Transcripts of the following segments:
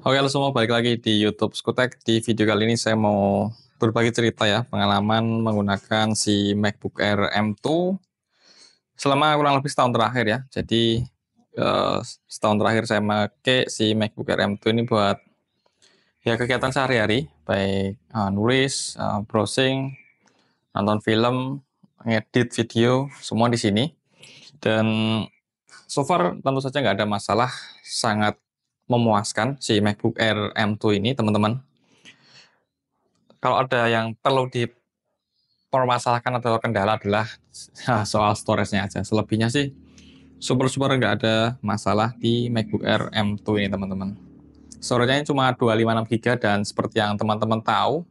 Oke, halo semua, balik lagi di YouTube Skutek. Di video kali ini saya mau berbagi cerita ya, pengalaman menggunakan si MacBook Air M2 selama kurang lebih setahun terakhir ya. Jadi setahun terakhir saya pakai si MacBook Air M2 ini buat ya kegiatan sehari-hari, baik nulis, browsing, nonton film, ngedit video, semua di sini. Dan so far tentu saja nggak ada masalah, sangat memuaskan si MacBook Air M2 ini teman-teman. Kalau ada yang perlu dipermasalahkan atau kendala adalah soal storage-nya aja. Selebihnya sih super nggak ada masalah di MacBook Air M2 ini teman-teman. Storage-nya cuma 256 GB dan seperti yang teman-teman tahu,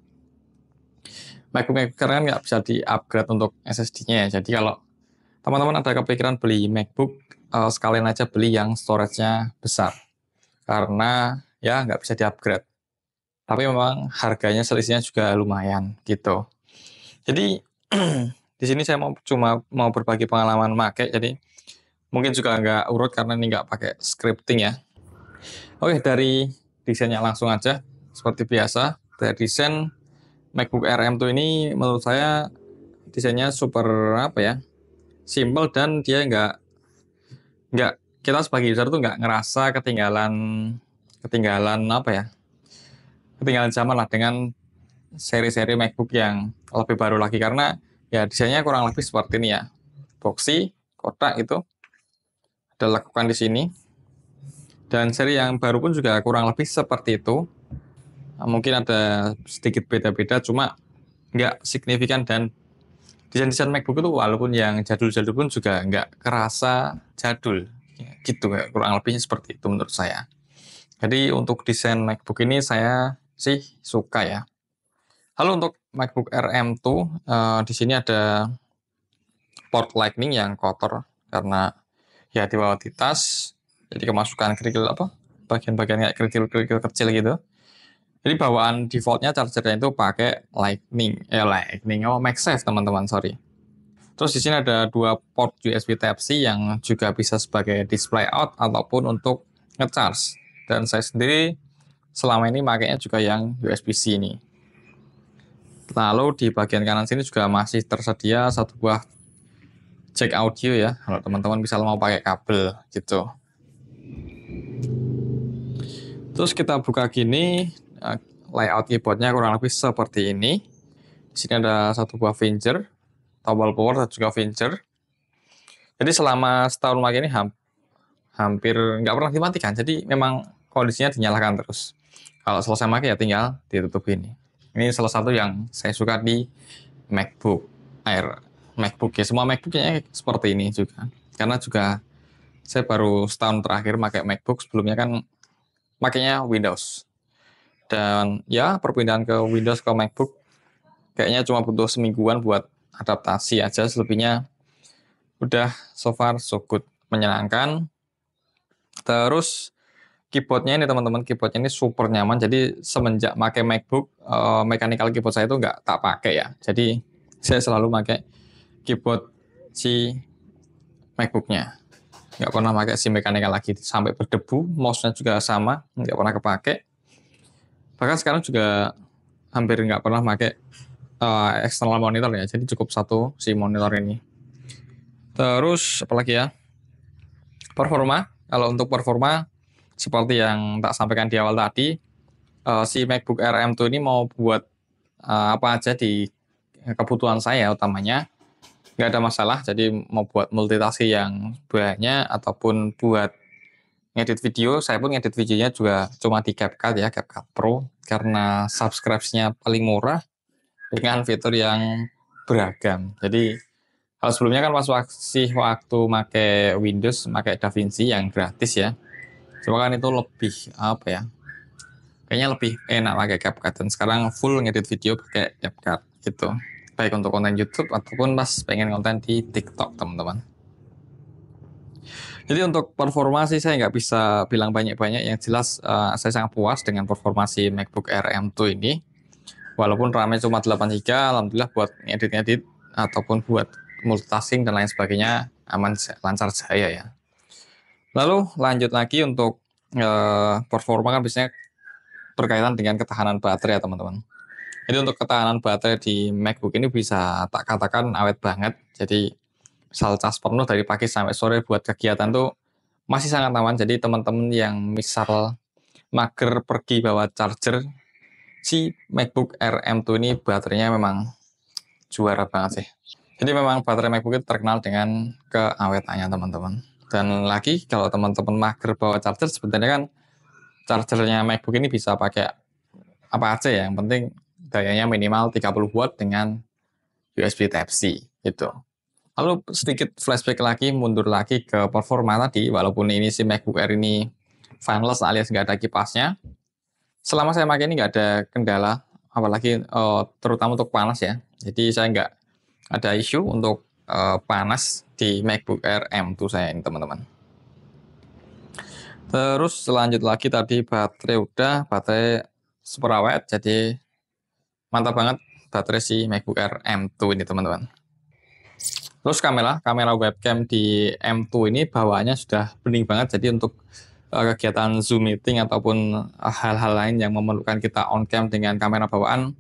MacBook Air kan nggak bisa di-upgrade untuk SSD-nya ya. Jadi kalau teman-teman ada kepikiran beli MacBook, sekalian aja beli yang storage-nya besar. Karena ya nggak bisa di-upgrade. Tapi memang harganya selisihnya juga lumayan gitu. Jadi di sini saya cuma mau berbagi pengalaman pakai, jadi mungkin juga nggak urut karena ini nggak pakai scripting ya. Oke, dari desainnya langsung aja. Seperti biasa, dari desain MacBook Air M2 ini menurut saya desainnya super apa ya, simple dan dia nggak kita sebagai user tuh nggak ngerasa ketinggalan apa ya, ketinggalan zaman lah dengan seri-seri MacBook yang lebih baru lagi, karena ya desainnya kurang lebih seperti ini ya, boxy, kotak itu ada lekukan di sini, dan seri yang baru pun juga kurang lebih seperti itu. Mungkin ada sedikit beda-beda, cuma nggak signifikan, dan desain-desain MacBook itu walaupun yang jadul-jadul pun juga nggak kerasa jadul ya, gitu, kurang lebihnya seperti itu menurut saya. Jadi untuk desain MacBook ini saya sih suka ya. Lalu untuk MacBook Air M2, di sini ada port Lightning yang kotor karena ya dibawa di tas, jadi kemasukan kerikil apa, bagian-bagian kayak kerikil-kerikil kecil gitu. Jadi bawaan defaultnya chargernya itu pakai MagSafe teman-teman, sorry. Terus di sini ada dua port USB Type-C yang juga bisa sebagai display out ataupun untuk ngecharge. Dan saya sendiri selama ini makainya juga yang USB-C ini. Lalu di bagian kanan sini juga masih tersedia satu buah jack audio ya, kalau teman-teman bisa mau pakai kabel gitu. Terus kita buka gini, layout keyboardnya kurang lebih seperti ini. Di sini ada satu buah finger, tombol power dan juga finger. Jadi selama setahun pakai ini hampir nggak pernah dimatikan, jadi memang kondisinya dinyalakan terus. Kalau selesai pakai ya tinggal ditutup ini. Ini salah satu yang saya suka di MacBook Air. MacBook ya, semua MacBooknya seperti ini juga. Karena juga saya baru setahun terakhir pakai MacBook, sebelumnya kan makanya Windows. Dan ya perpindahan ke Windows ke MacBook kayaknya cuma butuh semingguan buat adaptasi aja, selebihnya udah so far so good, menyenangkan. Terus keyboardnya ini teman-teman, keyboardnya ini super nyaman. Jadi semenjak pakai MacBook, mechanical keyboard saya itu nggak tak pakai ya. Jadi saya selalu pakai keyboard si MacBooknya. Nggak pernah pakai si mechanical lagi, sampai berdebu. Mouse-nya juga sama, nggak pernah kepake. Bahkan sekarang juga hampir nggak pernah pakai external monitor ya. Jadi cukup satu si monitor ini. Terus apalagi ya? Performa. Kalau untuk performa, seperti yang tak sampaikan di awal tadi, si MacBook Air M2 ini mau buat apa aja di kebutuhan saya utamanya, nggak ada masalah. Jadi mau buat multitasking yang banyak ataupun buat ngedit video, saya pun ngedit videonya juga cuma di CapCut ya, CapCut Pro, karena subscribe-nya paling murah dengan fitur yang beragam. Jadi kalau sebelumnya kan pas waktu pakai Windows, pakai DaVinci yang gratis ya. Cuma kan itu lebih apa ya? Kayaknya lebih enak pakai CapCut, dan sekarang full ngedit video pakai CapCut gitu. Baik untuk konten YouTube ataupun pas pengen konten di TikTok, teman-teman. Jadi untuk performa sih saya nggak bisa bilang banyak-banyak. Yang jelas saya sangat puas dengan performasi MacBook Air M2 ini. Walaupun RAM-nya cuma 8 GB, alhamdulillah buat ngedit-ngedit ataupun buat multitasking dan lain sebagainya aman, lancar jaya ya. Lalu lanjut lagi untuk performa kan biasanya berkaitan dengan ketahanan baterai ya teman-teman. Jadi untuk ketahanan baterai di MacBook ini bisa tak katakan awet banget. Jadi misal cas penuh dari pagi sampai sore buat kegiatan tuh masih sangat aman. Jadi teman-teman yang misal mager pergi bawa charger, si MacBook Air M2 ini baterainya memang juara banget sih. Jadi memang baterai MacBook itu terkenal dengan keawetannya teman-teman. Dan lagi kalau teman-teman mager bawa charger, sebenarnya kan chargernya MacBook ini bisa pakai apa aja ya. Yang penting dayanya minimal 30 watt dengan USB Type-C gitu. Lalu sedikit flashback lagi, mundur lagi ke performa tadi, walaupun ini si MacBook Air ini fanless alias nggak ada kipasnya, selama saya pakai ini nggak ada kendala, apalagi terutama untuk panas ya. Jadi saya nggak ada isu untuk panas di MacBook Air M2 saya ini teman-teman. Terus lanjut lagi tadi baterai udah, baterai super awet, jadi mantap banget baterai si MacBook Air M2 ini teman-teman. Terus kamera webcam di M2 ini bawaannya sudah bening banget, jadi untuk kegiatan Zoom meeting ataupun hal-hal lain yang memerlukan kita on cam dengan kamera bawaan,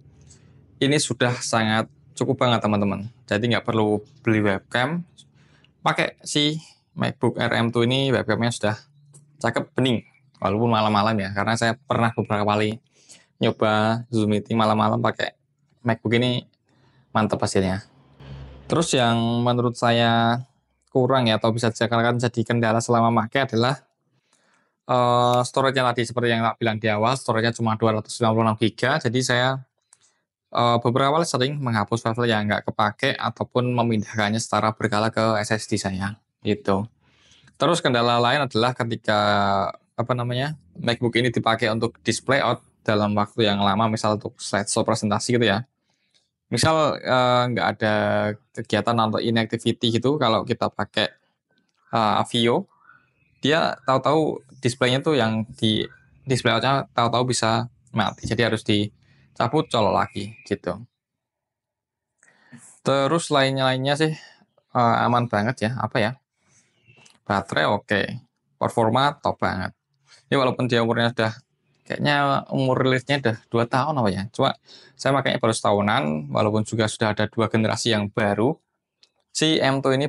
ini sudah sangat cukup banget teman-teman. Jadi nggak perlu beli webcam, pakai si MacBook Air M2 ini webcamnya sudah cakep bening, walaupun malam-malam ya, karena saya pernah beberapa kali nyoba Zoom meeting malam-malam pakai MacBook ini, mantap hasilnya. Terus yang menurut saya kurang ya, atau bisa dikatakan jadi kendala selama pakai adalah storage-nya tadi, seperti yang tak bilang di awal, storage-nya cuma 256 GB, jadi saya beberapa kali sering menghapus file yang nggak kepake ataupun memindahkannya secara berkala ke SSD saya gitu. Terus kendala lain adalah ketika MacBook ini dipakai untuk display out dalam waktu yang lama, misal untuk slideshow presentasi gitu ya. Misal nggak ada kegiatan atau inactivity gitu, kalau kita pakai Vio, dia tahu-tahu displaynya tuh yang di display outnya tahu-tahu bisa mati, jadi harus dicabut colok lagi gitu. Terus lainnya sih aman banget ya, baterai oke, performa top banget. Ya walaupun dia umurnya sudah kayaknya umur rilisnya udah 2 tahun cuma saya makanya baru setahunan, walaupun juga sudah ada 2 generasi yang baru, si M2 ini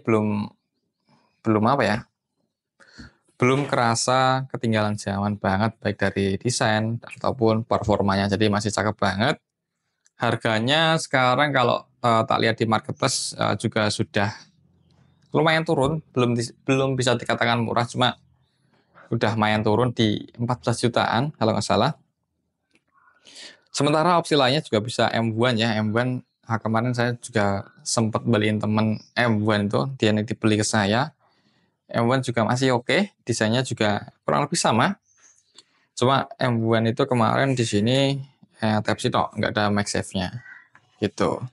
belum kerasa ketinggalan zaman banget, baik dari desain ataupun performanya, jadi masih cakep banget. Harganya sekarang kalau tak lihat di marketplace juga sudah lumayan turun, belum bisa dikatakan murah, cuma udah lumayan turun di 14 jutaan kalau nggak salah. Sementara opsi lainnya juga bisa M1 ya, M1 kemarin saya juga sempat beliin temen M1 itu, dia dibeli ke saya. M1 juga masih oke, desainnya juga kurang lebih sama. Cuma M1 itu kemarin di sini Type-C tok, nggak ada MagSafe-nya gitu.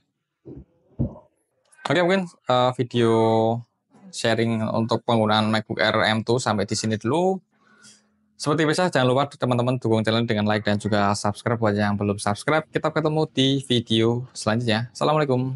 Oke, mungkin video sharing untuk penggunaan MacBook Air M2 sampai di sini dulu. Seperti biasa, jangan lupa teman-teman dukung channel dengan like dan juga subscribe buat yang belum subscribe. Kita ketemu di video selanjutnya. Assalamualaikum.